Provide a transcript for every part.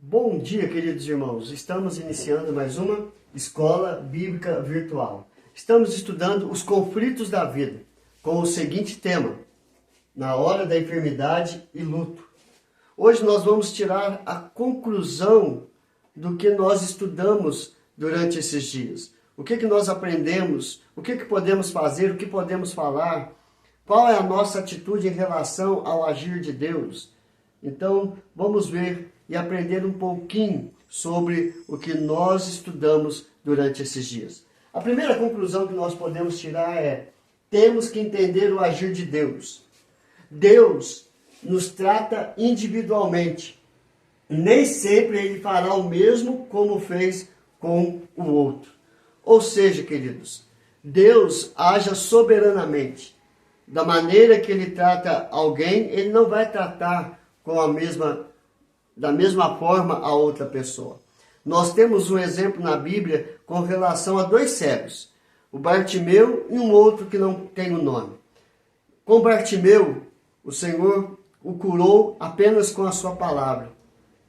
Bom dia, queridos irmãos. Estamos iniciando mais uma escola bíblica virtual. Estamos estudando os conflitos da vida com o seguinte tema: na hora da enfermidade e luto. Hoje nós vamos tirar a conclusão do que nós estudamos durante esses dias. O que nós aprendemos, o que podemos fazer, o que podemos falar, qual é a nossa atitude em relação ao agir de Deus. Então, vamos ver e aprender um pouquinho sobre o que nós estudamos durante esses dias. A primeira conclusão que nós podemos tirar é: temos que entender o agir de Deus. Deus nos trata individualmente. Nem sempre Ele fará o mesmo como fez com o outro. Ou seja, queridos, Deus age soberanamente. Da maneira que Ele trata alguém, Ele não vai tratar da mesma forma a outra pessoa. Nós temos um exemplo na Bíblia com relação a dois cegos, o Bartimeu e um outro que não tem o nome. Com Bartimeu, o Senhor o curou apenas com a sua palavra: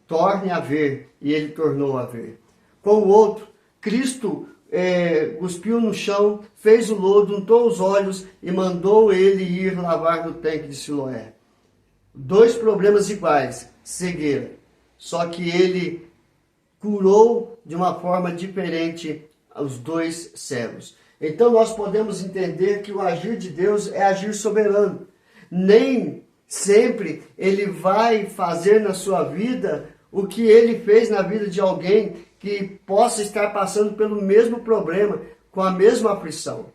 torne a ver, e ele tornou a ver. Com o outro, Cristo cuspiu no chão, fez o lodo, untou os olhos e mandou ele ir lavar no tanque de Siloé. Dois problemas iguais, cegueira. Só que ele curou de uma forma diferente os dois cegos. Então nós podemos entender que o agir de Deus é agir soberano. Nem sempre ele vai fazer na sua vida o que ele fez na vida de alguém que possa estar passando pelo mesmo problema, com a mesma aflição.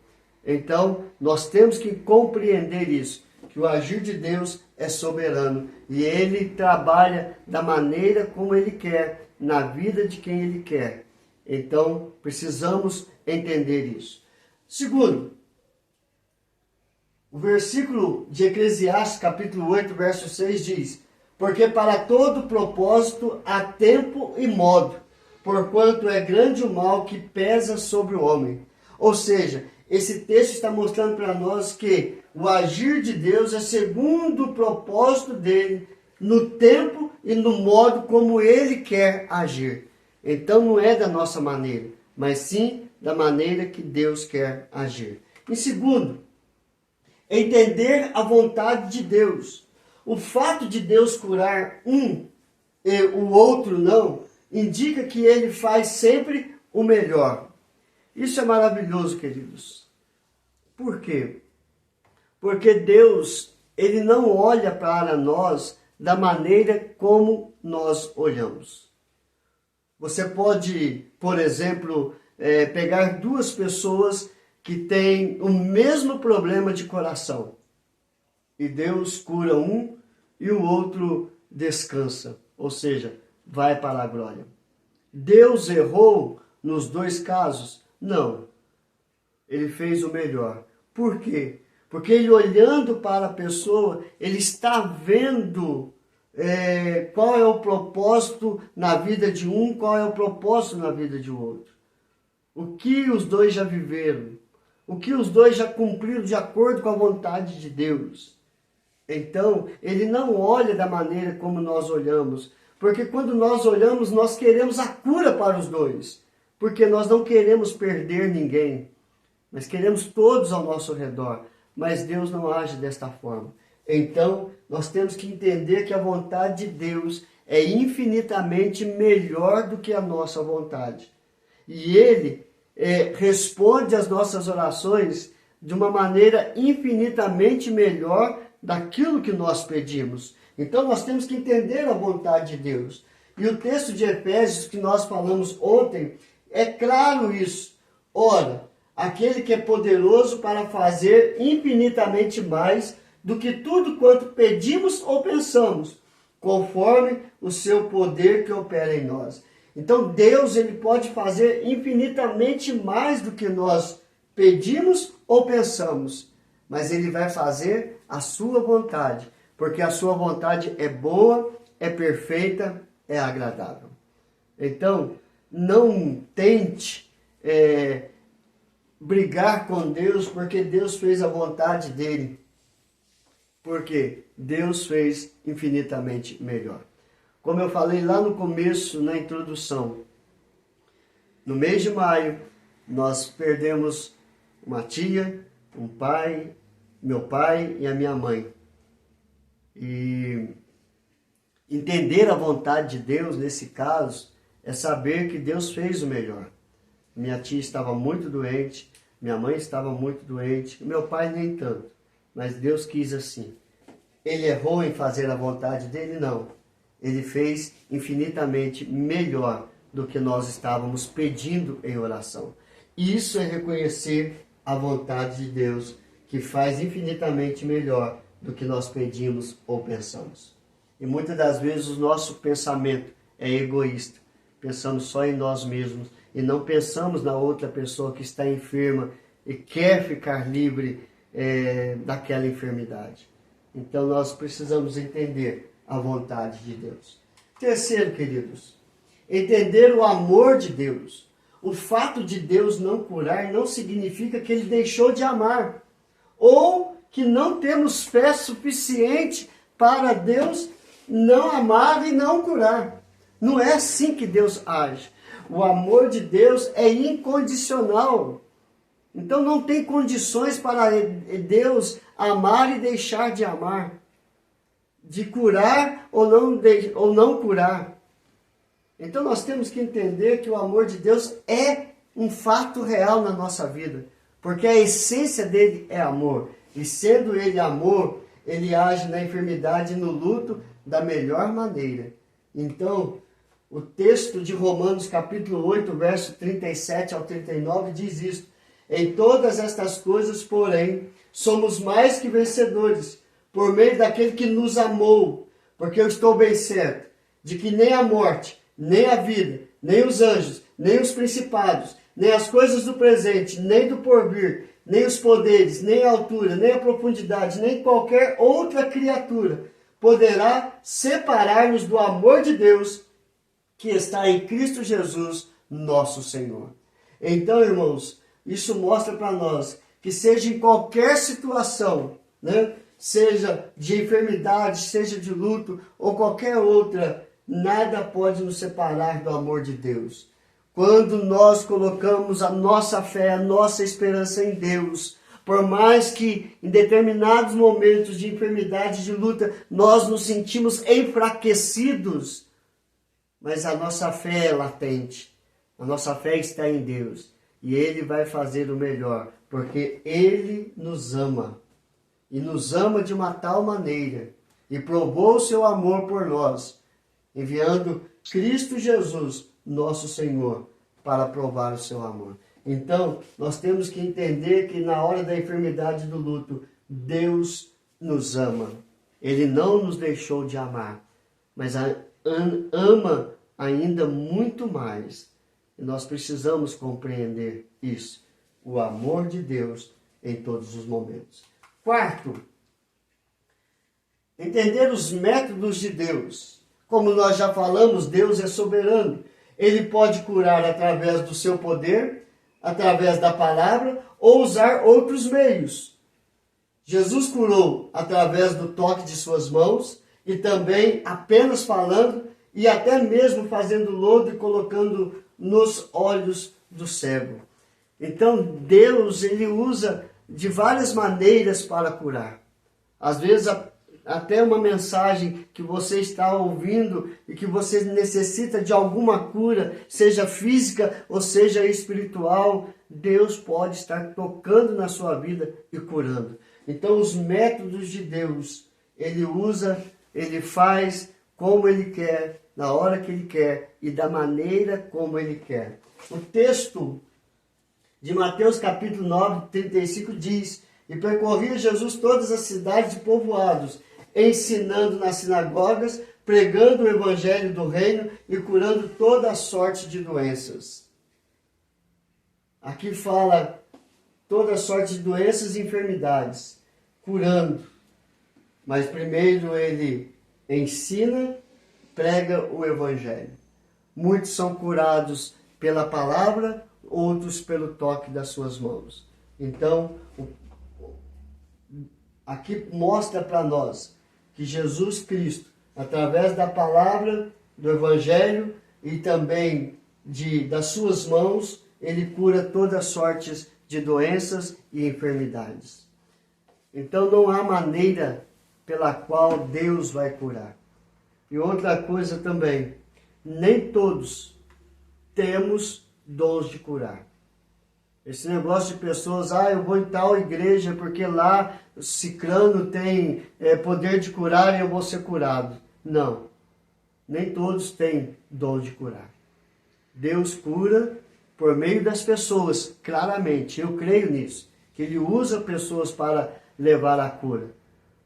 Então nós temos que compreender isso, que o agir de Deus é soberano e Ele trabalha da maneira como Ele quer, na vida de quem Ele quer. Então, precisamos entender isso. Segundo, o versículo de Eclesiastes, capítulo 8, verso 6 diz: porque para todo propósito há tempo e modo, porquanto é grande o mal que pesa sobre o homem. Ou seja, esse texto está mostrando para nós que o agir de Deus é segundo o propósito dele, no tempo e no modo como ele quer agir. Então não é da nossa maneira, mas sim da maneira que Deus quer agir. Em segundo, entender a vontade de Deus. O fato de Deus curar um e o outro não, indica que ele faz sempre o melhor. Isso é maravilhoso, queridos. Por quê? Porque Deus, Ele não olha para nós da maneira como nós olhamos. Você pode, por exemplo, pegar duas pessoas que têm o mesmo problema de coração. E Deus cura um e o outro descansa, ou seja, vai para a glória. Deus errou nos dois casos? Não. Ele fez o melhor. Por quê? Porque ele, olhando para a pessoa, ele está vendo qual é o propósito na vida de um, qual é o propósito na vida de outro. O que os dois já viveram, o que os dois já cumpriram de acordo com a vontade de Deus. Então, ele não olha da maneira como nós olhamos, porque quando nós olhamos, nós queremos a cura para os dois, porque nós não queremos perder ninguém, mas queremos todos ao nosso redor. Mas Deus não age desta forma. Então, nós temos que entender que a vontade de Deus é infinitamente melhor do que a nossa vontade. E Ele responde às nossas orações de uma maneira infinitamente melhor daquilo que nós pedimos. Então, nós temos que entender a vontade de Deus. E o texto de Efésios que nós falamos ontem, é claro isso. Ora, aquele que é poderoso para fazer infinitamente mais do que tudo quanto pedimos ou pensamos, conforme o seu poder que opera em nós. Então Deus, ele pode fazer infinitamente mais do que nós pedimos ou pensamos, mas ele vai fazer a sua vontade, porque a sua vontade é boa, é perfeita, é agradável. Então, não tente brigar com Deus, porque Deus fez a vontade dele. Porque Deus fez infinitamente melhor. Como eu falei lá no começo, na introdução, no mês de maio, nós perdemos uma tia, um pai, meu pai e a minha mãe. E entender a vontade de Deus nesse caso é saber que Deus fez o melhor. Minha tia estava muito doente, minha mãe estava muito doente, meu pai nem tanto, mas Deus quis assim. Ele errou em fazer a vontade dele? Não. Ele fez infinitamente melhor do que nós estávamos pedindo em oração. Isso é reconhecer a vontade de Deus, que faz infinitamente melhor do que nós pedimos ou pensamos. E muitas das vezes o nosso pensamento é egoísta. Pensamos só em nós mesmos e não pensamos na outra pessoa que está enferma e quer ficar livre daquela enfermidade. Então nós precisamos entender a vontade de Deus. Terceiro, queridos, entender o amor de Deus. O fato de Deus não curar não significa que Ele deixou de amar, ou que não temos fé suficiente para Deus não amar e não curar. Não é assim que Deus age. O amor de Deus é incondicional. Então não tem condições para Deus amar e deixar de amar, de curar ou não curar. Então nós temos que entender que o amor de Deus é um fato real na nossa vida, porque a essência dele é amor. E sendo ele amor, ele age na enfermidade e no luto da melhor maneira. Então, o texto de Romanos capítulo 8, verso 37 ao 39 diz isto: em todas estas coisas, porém, somos mais que vencedores, por meio daquele que nos amou, porque eu estou bem certo de que nem a morte, nem a vida, nem os anjos, nem os principados, nem as coisas do presente, nem do porvir, nem os poderes, nem a altura, nem a profundidade, nem qualquer outra criatura poderá separar-nos do amor de Deus que está em Cristo Jesus, nosso Senhor. Então, irmãos, isso mostra para nós que seja em qualquer situação, né? Seja de enfermidade, seja de luto ou qualquer outra, nada pode nos separar do amor de Deus. Quando nós colocamos a nossa fé, a nossa esperança em Deus, por mais que em determinados momentos de enfermidade, de luta, nós nos sentimos enfraquecidos, mas a nossa fé é latente, a nossa fé está em Deus. E Ele vai fazer o melhor, porque Ele nos ama. E nos ama de uma tal maneira, e provou o seu amor por nós, enviando Cristo Jesus, nosso Senhor, para provar o seu amor. Então, nós temos que entender que na hora da enfermidade e do luto, Deus nos ama. Ele não nos deixou de amar, mas ama ainda muito mais. E nós precisamos compreender isso, o amor de Deus em todos os momentos. Quarto, entender os métodos de Deus. Como nós já falamos, Deus é soberano. Ele pode curar através do seu poder, através da palavra, ou usar outros meios. Jesus curou através do toque de suas mãos e também apenas falando e até mesmo fazendo lodo e colocando nos olhos do cego. Então Deus, ele usa de várias maneiras para curar. Às vezes até uma mensagem que você está ouvindo e que você necessita de alguma cura, seja física ou seja espiritual, Deus pode estar tocando na sua vida e curando. Então os métodos de Deus, Ele usa, Ele faz como Ele quer, na hora que Ele quer e da maneira como Ele quer. O texto de Mateus capítulo 9, 35 diz: e percorria Jesus todas as cidades e povoados, ensinando nas sinagogas, pregando o evangelho do reino e curando toda a sorte de doenças. Aqui fala toda a sorte de doenças e enfermidades, curando. Mas primeiro ele ensina, prega o evangelho. Muitos são curados pela palavra, outros pelo toque das suas mãos. Então, aqui mostra para nós que Jesus Cristo, através da palavra, do Evangelho e também das suas mãos, Ele cura todas as sortes de doenças e enfermidades. Então não há maneira pela qual Deus vai curar. E outra coisa também, nem todos temos dons de curar. Esse negócio de pessoas, eu vou em tal igreja porque lá o cicrano tem poder de curar e eu vou ser curado. Não, nem todos têm dom de curar. Deus cura por meio das pessoas, claramente, eu creio nisso, que Ele usa pessoas para levar a cura.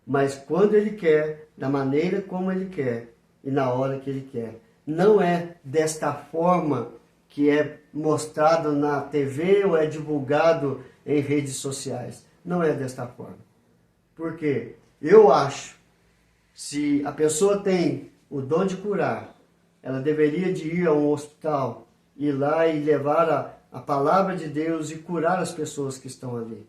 Mas quando Ele quer, da maneira como Ele quer e na hora que Ele quer. Não é desta forma que é mostrado na TV ou é divulgado em redes sociais. Não é desta forma. Por quê? Eu acho, se a pessoa tem o dom de curar, ela deveria de ir a um hospital, ir lá e levar a palavra de Deus e curar as pessoas que estão ali.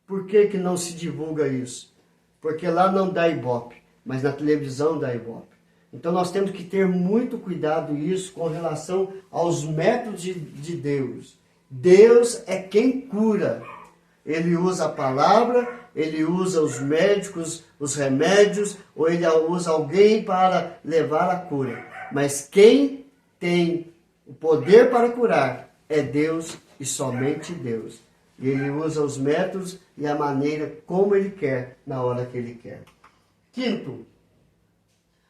Por que que não se divulga isso? Porque lá não dá ibope, mas na televisão dá ibope. Então nós temos que ter muito cuidado isso com relação aos métodos de Deus. Deus é quem cura. Ele usa a palavra, Ele usa os médicos, os remédios, ou Ele usa alguém para levar a cura. Mas quem tem o poder para curar é Deus e somente Deus. E Ele usa os métodos e a maneira como Ele quer, na hora que Ele quer. Quinto,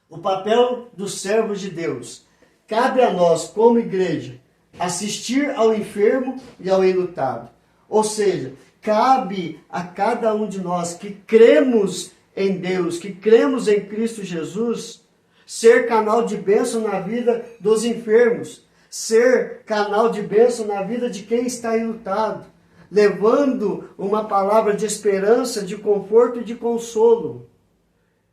o papel dos servos de Deus. Cabe a nós, como igreja, assistir ao enfermo e ao enlutado. Ou seja, cabe a cada um de nós que cremos em Deus, que cremos em Cristo Jesus, ser canal de bênção na vida dos enfermos, ser canal de bênção na vida de quem está enlutado, levando uma palavra de esperança, de conforto e de consolo.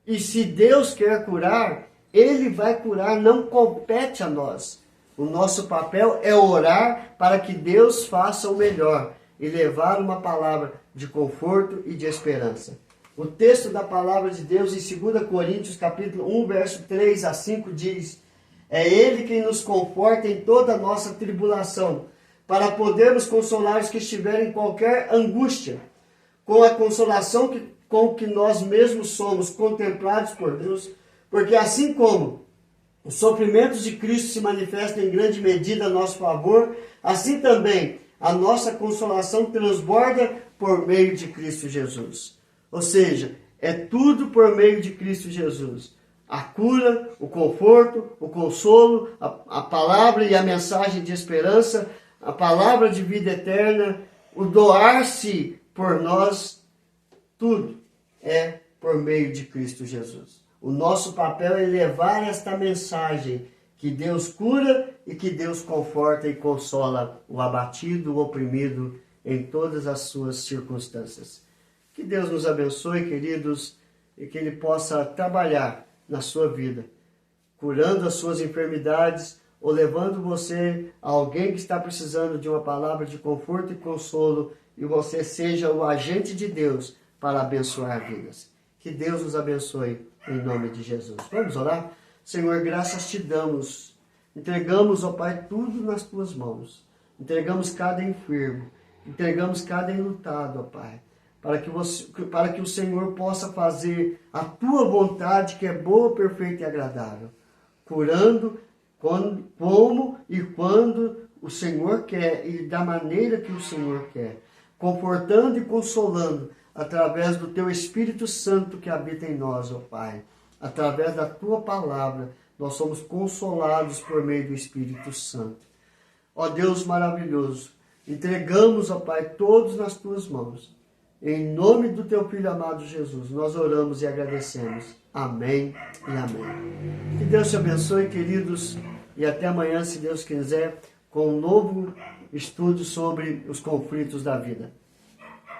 E se Deus quer curar, Ele vai curar, não compete a nós. O nosso papel é orar para que Deus faça o melhor e levar uma palavra de conforto e de esperança. O texto da palavra de Deus em 2 Coríntios, capítulo 1, verso 3 a 5 diz: é Ele quem nos conforta em toda a nossa tribulação, para podermos consolar os que estiverem em qualquer angústia, com a consolação com que nós mesmos somos contemplados por Deus, porque assim como os sofrimentos de Cristo se manifestam em grande medida a nosso favor, assim também a nossa consolação transborda por meio de Cristo Jesus. Ou seja, é tudo por meio de Cristo Jesus. A cura, o conforto, o consolo, a palavra e a mensagem de esperança, a palavra de vida eterna, o doar-se por nós, tudo é por meio de Cristo Jesus. O nosso papel é levar esta mensagem que Deus cura e que Deus conforta e consola o abatido, o oprimido em todas as suas circunstâncias. Que Deus nos abençoe, queridos, e que Ele possa trabalhar na sua vida, curando as suas enfermidades ou levando você a alguém que está precisando de uma palavra de conforto e consolo e você seja o agente de Deus para abençoar vidas. Que Deus nos abençoe em nome de Jesus. Vamos orar? Senhor, graças te damos. Entregamos, ó Pai, tudo nas tuas mãos. Entregamos cada enfermo. Entregamos cada enlutado, ó Pai. Para que o Senhor possa fazer a tua vontade, que é boa, perfeita e agradável. Curando como e quando o Senhor quer e da maneira que o Senhor quer. Confortando e consolando através do teu Espírito Santo que habita em nós, ó Pai. Através da tua palavra, nós somos consolados por meio do Espírito Santo. Ó Deus maravilhoso, entregamos, ó Pai, todos nas tuas mãos. Em nome do teu Filho amado Jesus, nós oramos e agradecemos. Amém e amém. Que Deus te abençoe, queridos, e até amanhã, se Deus quiser, com um novo estudo sobre os conflitos da vida.